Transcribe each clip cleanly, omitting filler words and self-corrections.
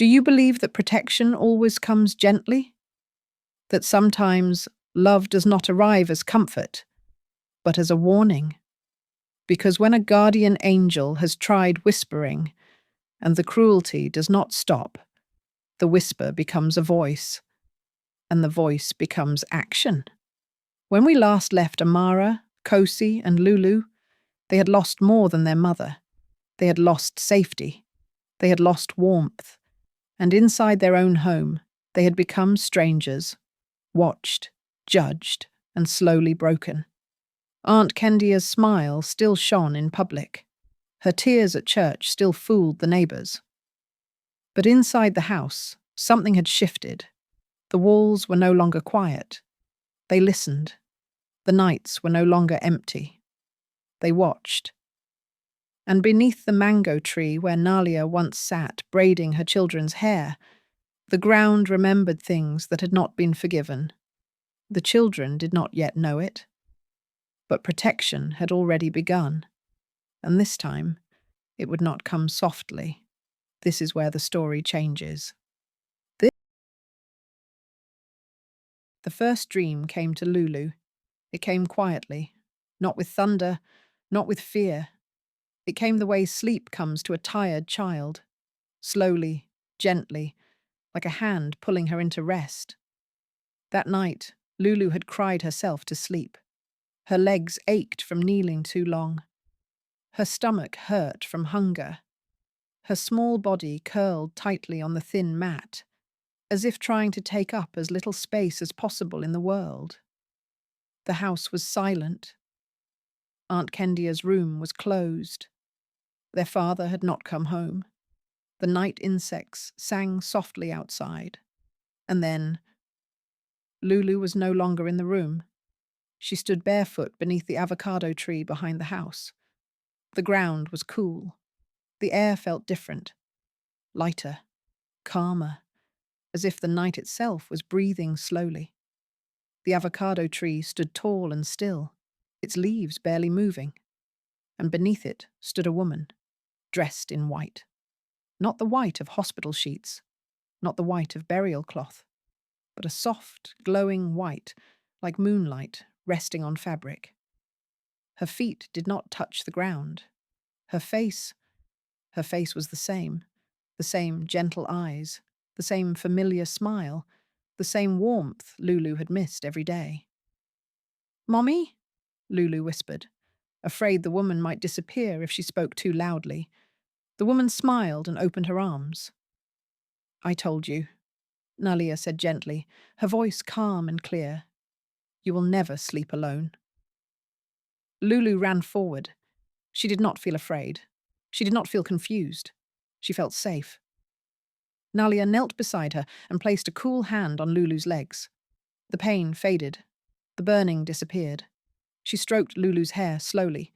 Do you believe that protection always comes gently? That sometimes love does not arrive as comfort, but as a warning? Because when a guardian angel has tried whispering and the cruelty does not stop, the whisper becomes a voice, and the voice becomes action. When we last left Amara, Kosi, and Lulu, they had lost more than their mother. They had lost safety. They had lost warmth. And inside their own home, they had become strangers, watched, judged, and slowly broken. Aunt Kendia's smile still shone in public. Her tears at church still fooled the neighbours. But inside the house, something had shifted. The walls were no longer quiet. They listened. The nights were no longer empty. They watched. And beneath the mango tree where Nalia once sat braiding her children's hair, the ground remembered things that had not been forgiven. The children did not yet know it. But protection had already begun. And this time, it would not come softly. This is where the story changes. The first dream came to Lulu. It came quietly, not with thunder, not with fear. It came the way sleep comes to a tired child, slowly, gently, like a hand pulling her into rest. That night, Lulu had cried herself to sleep. Her legs ached from kneeling too long. Her stomach hurt from hunger. Her small body curled tightly on the thin mat, as if trying to take up as little space as possible in the world. The house was silent. Aunt Kendia's room was closed. Their father had not come home. The night insects sang softly outside. And then, Lulu was no longer in the room. She stood barefoot beneath the avocado tree behind the house. The ground was cool. The air felt different, lighter, calmer, as if the night itself was breathing slowly. The avocado tree stood tall and still, its leaves barely moving, and beneath it stood a woman, dressed in white. Not the white of hospital sheets, not the white of burial cloth, but a soft, glowing white, like moonlight resting on fabric. Her feet did not touch the ground. Her face was the same gentle eyes, the same familiar smile, the same warmth Lulu had missed every day. "Mommy?" Lulu whispered, afraid the woman might disappear if she spoke too loudly. The woman smiled and opened her arms. "I told you," Nalia said gently, her voice calm and clear. "You will never sleep alone." Lulu ran forward. She did not feel afraid. She did not feel confused. She felt safe. Nalia knelt beside her and placed a cool hand on Lulu's legs. The pain faded. The burning disappeared. She stroked Lulu's hair slowly,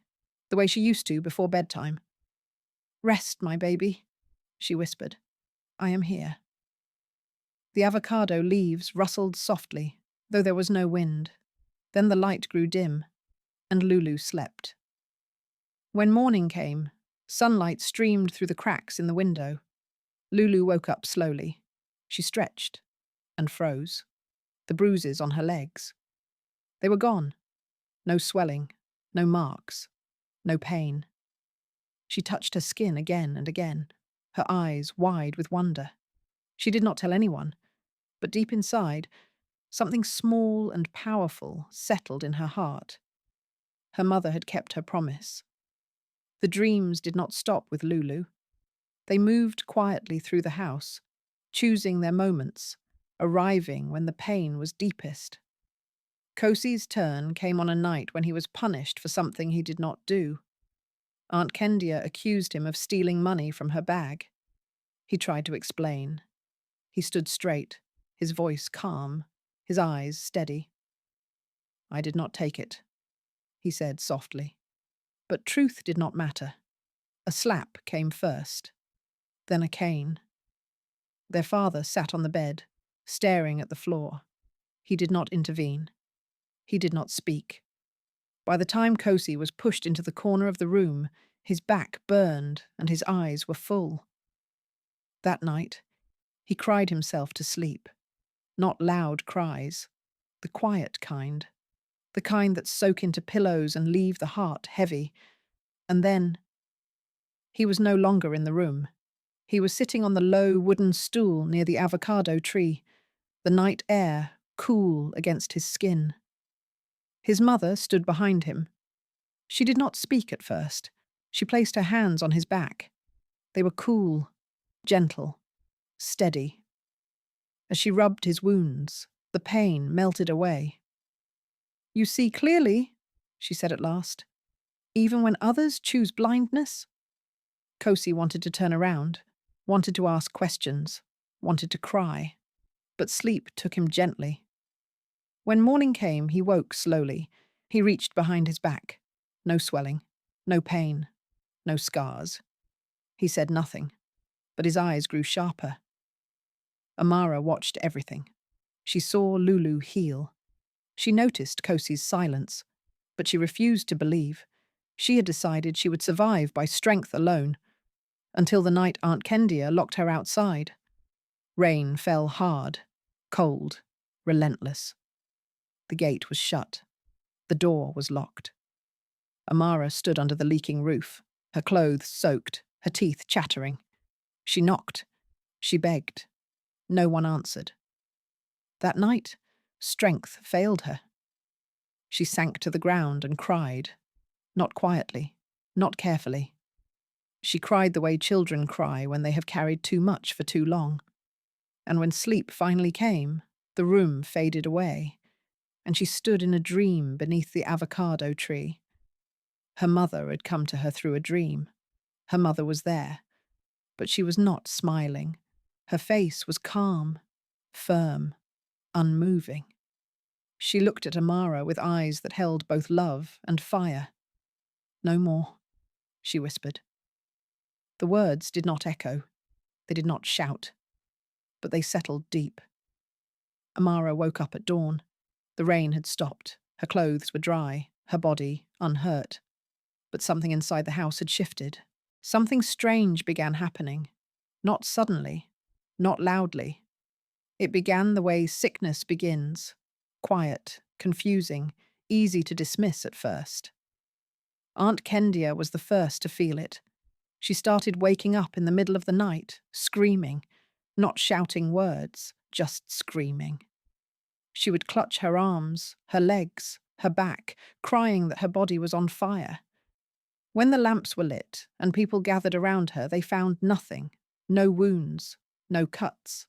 the way she used to before bedtime. "Rest, my baby," she whispered. "I am here." The avocado leaves rustled softly, though there was no wind. Then the light grew dim, and Lulu slept. When morning came, sunlight streamed through the cracks in the window. Lulu woke up slowly. She stretched and froze, the bruises on her legs. They were gone. No swelling, no marks, no pain. She touched her skin again and again, her eyes wide with wonder. She did not tell anyone, but deep inside, something small and powerful settled in her heart. Her mother had kept her promise. The dreams did not stop with Lulu. They moved quietly through the house, choosing their moments, arriving when the pain was deepest. Kosi's turn came on a night when he was punished for something he did not do. Aunt Kendia accused him of stealing money from her bag. He tried to explain. He stood straight, his voice calm, his eyes steady. "I did not take it," he said softly. But truth did not matter. A slap came first, then a cane. Their father sat on the bed, staring at the floor. He did not intervene. He did not speak. By the time Kosi was pushed into the corner of the room, his back burned and his eyes were full. That night, He cried himself to sleep. Not loud cries, the quiet kind. The kind that soak into pillows and leave the heart heavy. And then he was no longer in the room. He was sitting on the low wooden stool near the avocado tree, the night air cool against his skin. His mother stood behind him. She did not speak at first. She placed her hands on his back. They were cool, gentle, steady. As she rubbed his wounds, the pain melted away. "You see clearly," she said at last, "even when others choose blindness." Kosi wanted to turn around, wanted to ask questions, wanted to cry, but sleep took him gently. When morning came, he woke slowly. He reached behind his back. No swelling, no pain, no scars. He said nothing, but his eyes grew sharper. Amara watched everything. She saw Lulu heal. She noticed Kosi's silence, but she refused to believe. She had decided she would survive by strength alone, until the night Aunt Kendia locked her outside. Rain fell hard, cold, relentless. The gate was shut. The door was locked. Amara stood under the leaking roof, her clothes soaked, her teeth chattering. She knocked. She begged. No one answered. That night, strength failed her. She sank to the ground and cried, not quietly, not carefully. She cried the way children cry when they have carried too much for too long. And when sleep finally came, the room faded away, and she stood in a dream beneath the avocado tree. Her mother had come to her through a dream. Her mother was there, but she was not smiling. Her face was calm, firm, unmoving. She looked at Amara with eyes that held both love and fire. "No more," she whispered. The words did not echo. They did not shout, but they settled deep. Amara woke up at dawn. The rain had stopped. Her clothes were dry, her body unhurt. But something inside the house had shifted. Something strange began happening. Not suddenly, not loudly. It began the way sickness begins, quiet, confusing, easy to dismiss at first. Aunt Kendia was the first to feel it. She started waking up in the middle of the night, screaming, not shouting words, just screaming. She would clutch her arms, her legs, her back, crying that her body was on fire. When the lamps were lit and people gathered around her, they found nothing, no wounds, no cuts.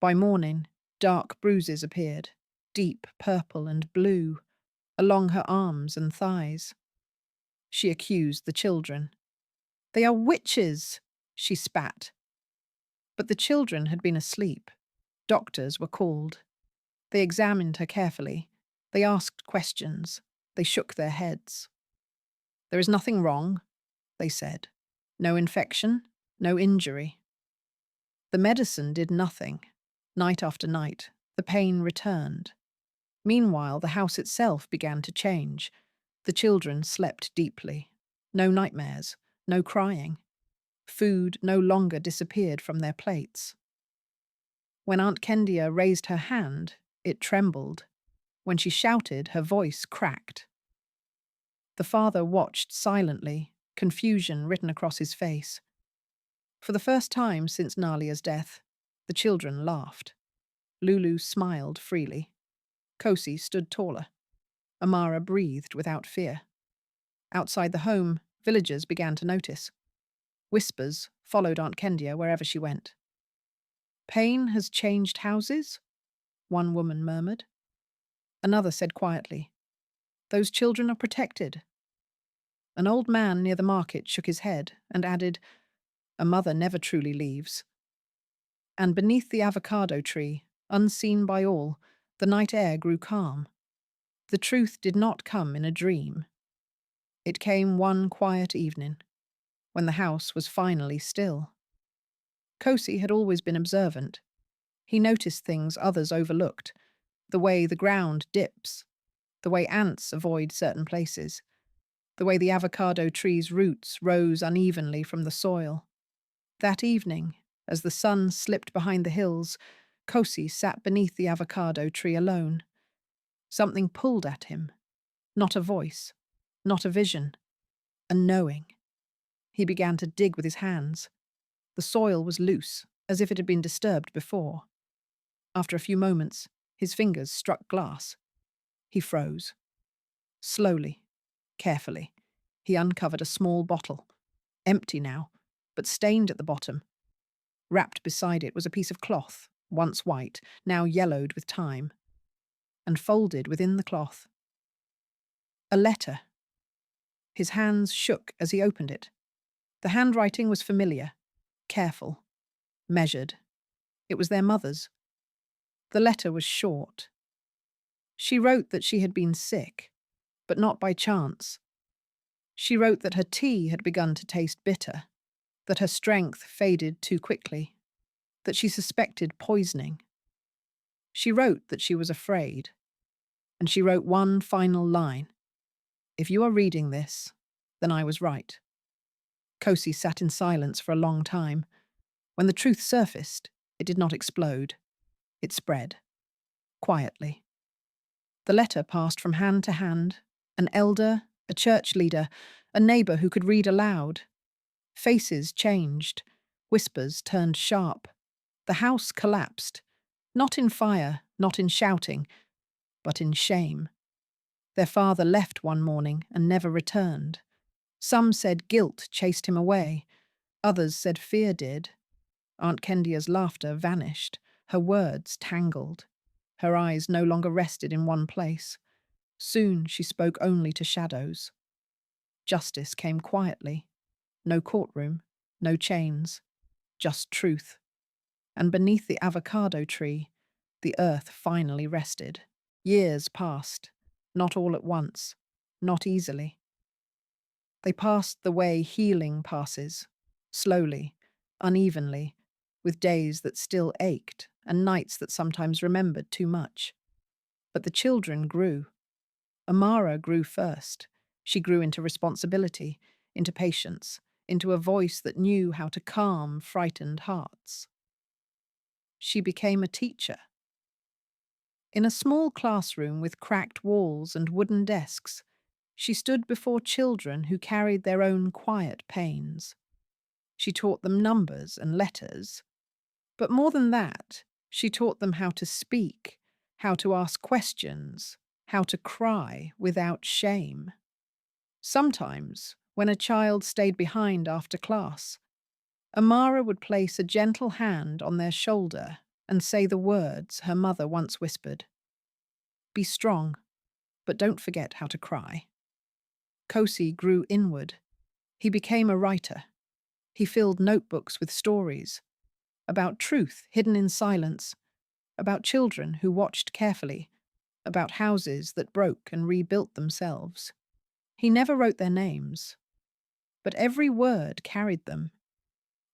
By morning, dark bruises appeared, deep purple and blue, along her arms and thighs. She accused the children. "They are witches," she spat. But the children had been asleep. Doctors were called. They examined her carefully. They asked questions. They shook their heads. "There is nothing wrong," they said. "No infection, no injury." The medicine did nothing. Night after night, the pain returned. Meanwhile, the house itself began to change. The children slept deeply. No nightmares, no crying. Food no longer disappeared from their plates. When Aunt Kendia raised her hand, it trembled. When she shouted, her voice cracked. The father watched silently, confusion written across his face. For the first time since Nalia's death, the children laughed. Lulu smiled freely. Kosi stood taller. Amara breathed without fear. Outside the home, villagers began to notice. Whispers followed Aunt Kendia wherever she went. "Pain has changed houses?" one woman murmured. Another said quietly, "Those children are protected." An old man near the market shook his head and added, "A mother never truly leaves." And beneath the avocado tree, unseen by all, the night air grew calm. The truth did not come in a dream. It came one quiet evening, when the house was finally still. Kosi had always been observant. He noticed things others overlooked, the way the ground dips, the way ants avoid certain places, the way the avocado tree's roots rose unevenly from the soil. That evening, As the sun slipped behind the hills, Kosi sat beneath the avocado tree alone. Something pulled at him. Not a voice, not a vision, a knowing. He began to dig with his hands. The soil was loose, as if it had been disturbed before. After a few moments, his fingers struck glass. He froze. Slowly, carefully, he uncovered a small bottle, empty now, but stained at the bottom. Wrapped beside it was a piece of cloth, once white, now yellowed with time. And folded within the cloth, a letter. His hands shook as he opened it. The handwriting was familiar, careful, measured. It was their mother's. The letter was short. She wrote that she had been sick, but not by chance. She wrote that her tea had begun to taste bitter, that her strength faded too quickly, that she suspected poisoning. She wrote that she was afraid, and she wrote one final line. If you are reading this, then I was right. Kosi sat in silence for a long time. When the truth surfaced, it did not explode. It spread, quietly. The letter passed from hand to hand, an elder, a church leader, a neighbour who could read aloud. Faces changed, whispers turned sharp. The house collapsed, not in fire, not in shouting, but in shame. Their father left one morning and never returned. Some said guilt chased him away. Others said fear did. Aunt Kendia's laughter vanished, her words tangled. Her eyes no longer rested in one place. Soon she spoke only to shadows. Justice came quietly. No courtroom, no chains, just truth. And beneath the avocado tree, the earth finally rested. Years passed, not all at once, not easily. They passed the way healing passes, slowly, unevenly, with days that still ached and nights that sometimes remembered too much. But the children grew. Amara grew first. She grew into responsibility, into patience, into a voice that knew how to calm frightened hearts. She became a teacher. In a small classroom with cracked walls and wooden desks, she stood before children who carried their own quiet pains. She taught them numbers and letters, but more than that, she taught them how to speak, how to ask questions, how to cry without shame. Sometimes, when a child stayed behind after class, Amara would place a gentle hand on their shoulder and say the words her mother once whispered. Be strong, but don't forget how to cry. Kosi grew inward. He became a writer. He filled notebooks with stories about truth hidden in silence, about children who watched carefully, about houses that broke and rebuilt themselves. He never wrote their names, but every word carried them.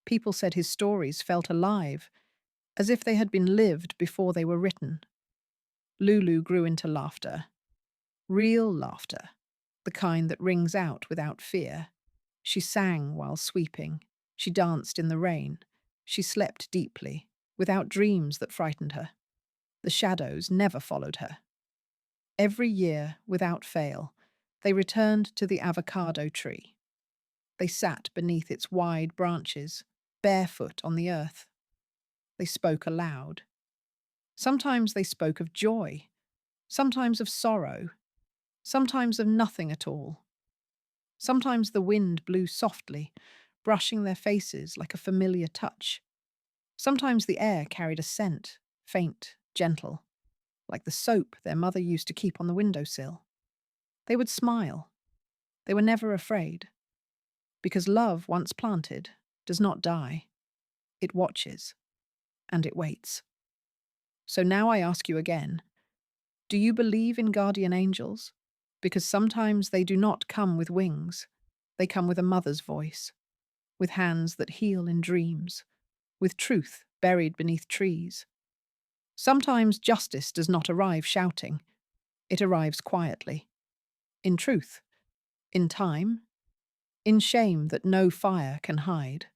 People said his stories felt alive, as if they had been lived before they were written. Lulu grew into laughter. Real laughter, the kind that rings out without fear. She sang while sweeping. She danced in the rain. She slept deeply, without dreams that frightened her. The shadows never followed her. Every year, without fail, they returned to the avocado tree. They sat beneath its wide branches, barefoot on the earth. They spoke aloud. Sometimes they spoke of joy, sometimes of sorrow, sometimes of nothing at all. Sometimes the wind blew softly, brushing their faces like a familiar touch. Sometimes the air carried a scent, faint, gentle, like the soap their mother used to keep on the windowsill. They would smile. They were never afraid. Because love, once planted, does not die. It watches, and it waits. So now I ask you again, do you believe in guardian angels? Because sometimes they do not come with wings. They come with a mother's voice, with hands that heal in dreams, with truth buried beneath trees. Sometimes justice does not arrive shouting. It arrives quietly, in truth, in time, in shame that no fire can hide.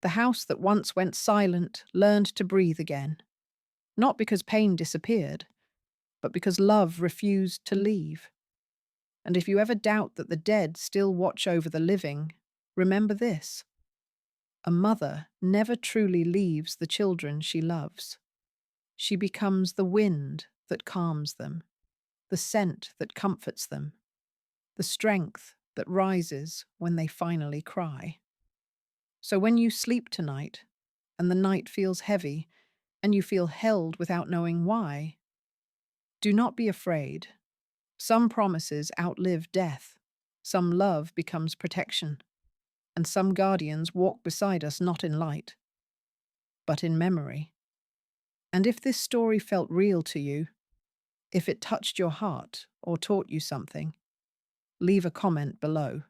The house that once went silent learned to breathe again, not because pain disappeared, but because love refused to leave. And if you ever doubt that the dead still watch over the living, remember this: a mother never truly leaves the children she loves. She becomes the wind that calms them, the scent that comforts them, the strength that rises when they finally cry. So when you sleep tonight, and the night feels heavy, and you feel held without knowing why, do not be afraid. Some promises outlive death, some love becomes protection, and some guardians walk beside us not in light, but in memory. And if this story felt real to you, if it touched your heart or taught you something, leave a comment below.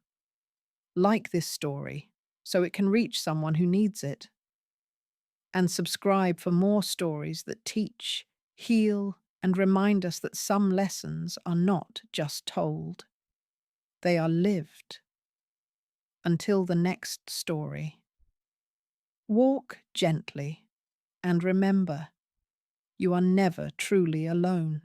Like this story so it can reach someone who needs it. And subscribe for more stories that teach, heal, and remind us that some lessons are not just told, they are lived. Until the next story. Walk gently and remember, you are never truly alone.